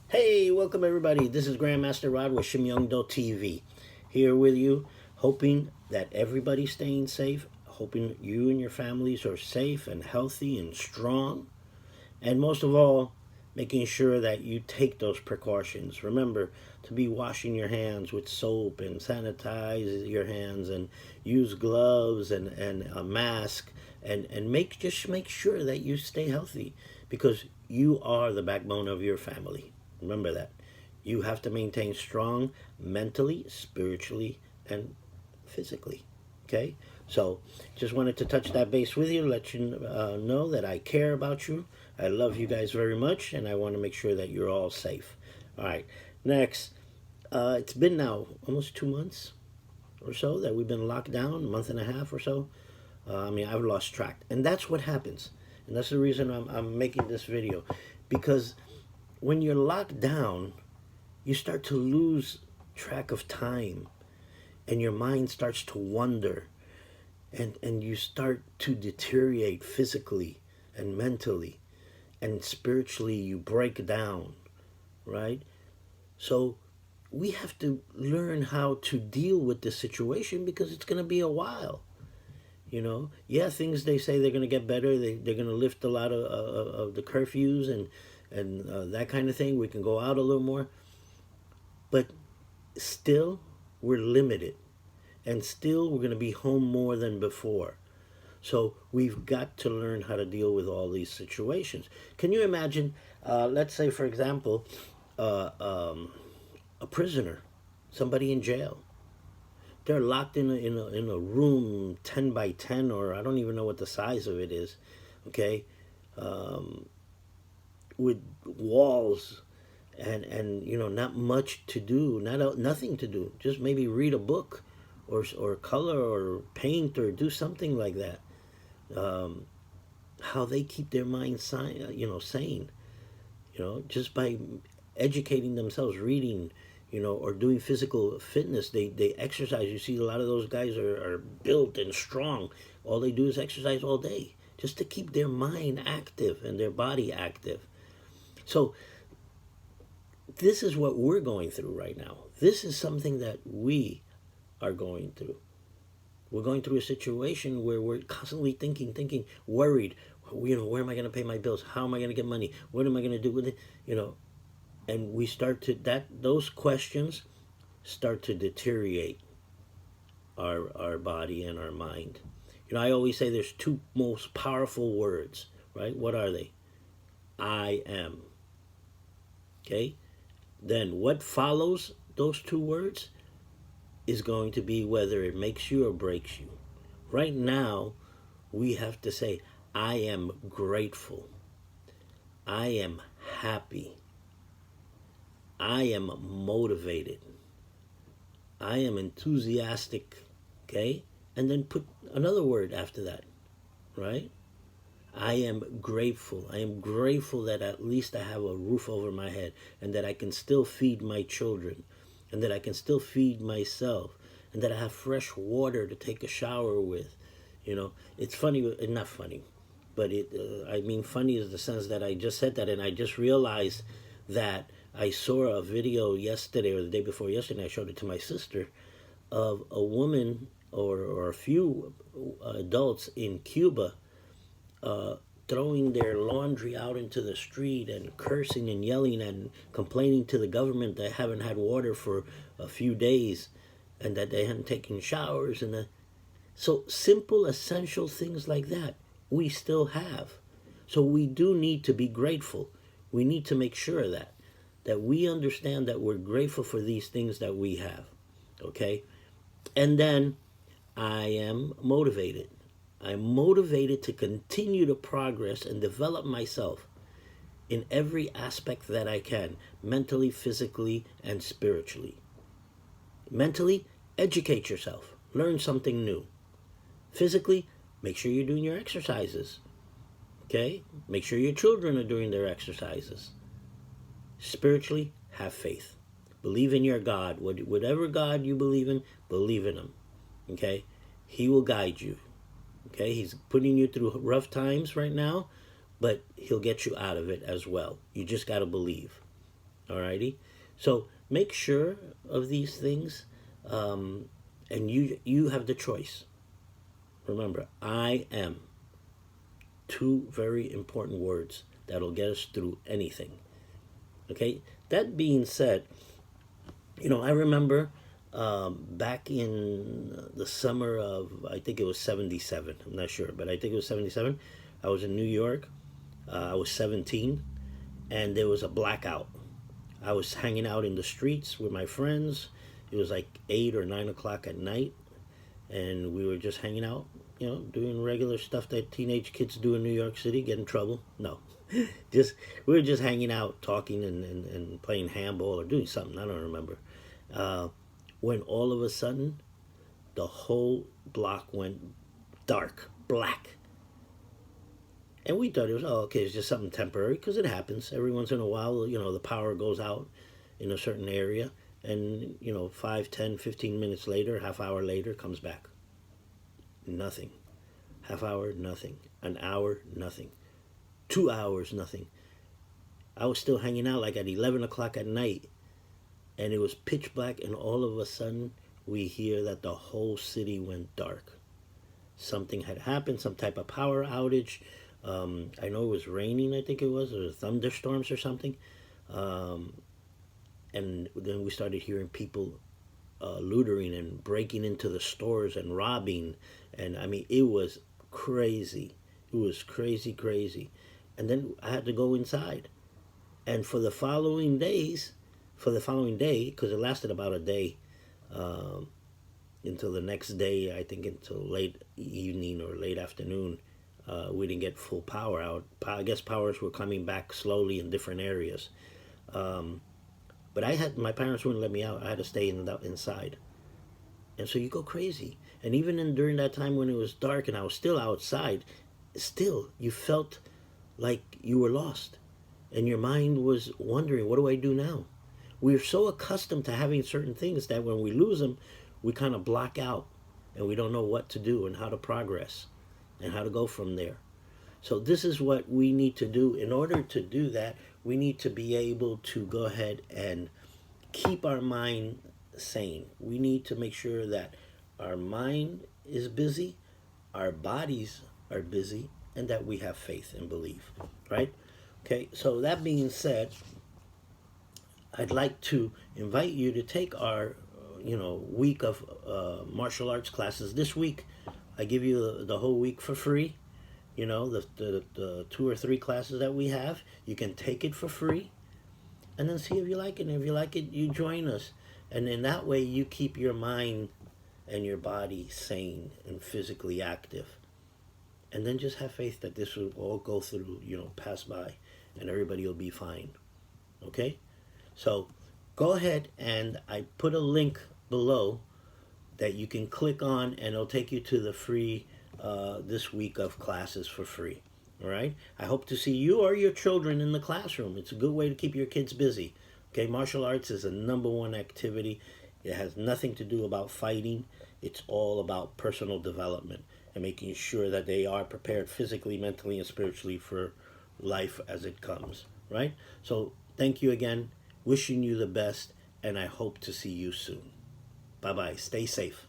Hey, welcome everybody. This is Grandmaster Rod with Shim Young Do TV. Here with you, hoping that everybody's staying safe, hoping you and your families are safe and healthy and strong, and most of all, making sure that you take those precautions. Remember to be washing your hands with soap and sanitize your hands and use gloves and a mask and make sure that you stay healthy because you are the backbone of your family. Remember that. You have to maintain strong mentally, spiritually, and physically. Okay? So, just wanted to touch that base with you, let you know that I care about you. I love you guys very much, and I want to make sure that you're all safe. All right. Next, it's been now almost 2 months or so that we've been locked down, a month and a half or so. I've lost track. And that's what happens. And that's the reason I'm making this video. Because when you're locked down, you start to lose track of time and your mind starts to wander and you start to deteriorate physically and mentally and spiritually you break down, right? So we have to learn how to deal with this situation because it's going to be a while. Yeah, things they say they're going to get better. They're going to lift a lot of the curfews and that kind of thing. We can go out a little more, but still we're limited, and still we're going to be home more than before. So we've got to learn how to deal with all these situations. Can you imagine? Let's say, for example, uh, um, a prisoner, somebody in jail. They're locked in a room 10 by 10, or I don't even know what the size of it is. Okay, um, with walls and not much to do, nothing to do, just maybe read a book or color or paint or do something like that. um, how they keep their minds sane, just by educating themselves, reading, or doing physical fitness. They exercise. You see a lot of those guys are built and strong. All they do is exercise all day just to keep their mind active and their body active. So this is what we're going through right now. This is something that we are going through. We're going through a situation where we're constantly thinking, worried. Where am I going to pay my bills? How am I going to get money? What am I going to do with it? And we start to those questions start to deteriorate our body and our mind. I always say there's two most powerful words, right? What are they? I am. Okay? Then what follows those two words is going to be whether it makes you or breaks you. Right now, we have to say, I am grateful. I am happy. I am motivated. I am enthusiastic. Okay? And then put another word after that, right? I am grateful. I am grateful that at least I have a roof over my head and that I can still feed my children and that I can still feed myself and that I have fresh water to take a shower with. It's funny, not funny, but funny is the sense that I just said that and I just realized that I saw a video yesterday or the day before yesterday. I showed it to my sister of a woman or a few adults in Cuba uh, throwing their laundry out into the street and cursing and yelling and complaining to the government that haven't had water for a few days and that they hadn't taken showers so simple essential things like that we still have. So we do need to be grateful. We need to make sure that we understand that we're grateful for these things that we have. Okay? And then I am motivated. I'm motivated to continue to progress and develop myself in every aspect that I can, mentally, physically, and spiritually. Mentally, educate yourself, learn something new. Physically, make sure you're doing your exercises. Okay? Make sure your children are doing their exercises. Spiritually, have faith. Believe in your God. Whatever God you believe in Him. Okay? He will guide you. Okay, he's putting you through rough times right now, but he'll get you out of it as well. You just got to believe. Alrighty? So make sure of these things, and you have the choice. Remember, I am. Two very important words that'll get us through anything. Okay? That being said, I remember back in the summer of, I think it was 77, I'm not sure, but I think it was 77. I was in New York. I was 17, and there was a blackout. I was hanging out in the streets with my friends. It was like 8 or 9 o'clock at night, and we were just hanging out, doing regular stuff that teenage kids do in New York City, get in trouble. No, just we were just hanging out, talking and playing handball or doing something. I don't remember. When all of a sudden, the whole block went dark, black. And we thought it was, oh, okay, it's just something temporary, because it happens. Every once in a while, the power goes out in a certain area, and, 5, 10, 15 minutes later, half hour later, comes back. Nothing. Half hour, nothing. An hour, nothing. 2 hours, nothing. I was still hanging out like at 11 o'clock at night, and it was pitch black, and all of a sudden, we hear that the whole city went dark. Something had happened, some type of power outage. I know it was raining, I think it was, or thunderstorms or something. And then we started hearing people loitering and breaking into the stores and robbing. And I mean, it was crazy. It was crazy, crazy. And then I had to go inside. And for the following day, because it lasted about a day, until the next day, I think until late evening or late afternoon, we didn't get full power out. I guess powers were coming back slowly in different areas. But my parents wouldn't let me out. I had to stay inside. And so you go crazy. And even during that time when it was dark and I was still outside, still you felt like you were lost. And your mind was wondering, what do I do now? We're so accustomed to having certain things that when we lose them, we kind of block out and we don't know what to do and how to progress and how to go from there. So this is what we need to do. In order to do that, we need to be able to go ahead and keep our mind sane. We need to make sure that our mind is busy, our bodies are busy, and that we have faith and belief, right? Okay, so that being said, I'd like to invite you to take our, week of martial arts classes. This week, I give you the whole week for free. The 2 or 3 classes that we have, you can take it for free, and then see if you like it. And if you like it, you join us, and in that way, you keep your mind and your body sane and physically active. And then just have faith that this will all go through, pass by, and everybody will be fine. Okay? So go ahead, and I put a link below that you can click on, and it'll take you to the free this week of classes for free. All right? I hope to see you or your children in the classroom. It's a good way to keep your kids busy. Okay? Martial arts is a #1 activity. It has nothing to do about fighting. It's all about personal development and making sure that they are prepared physically, mentally, and spiritually for life as it comes. Right? So thank you again. Wishing you the best, and I hope to see you soon. Bye-bye. Stay safe.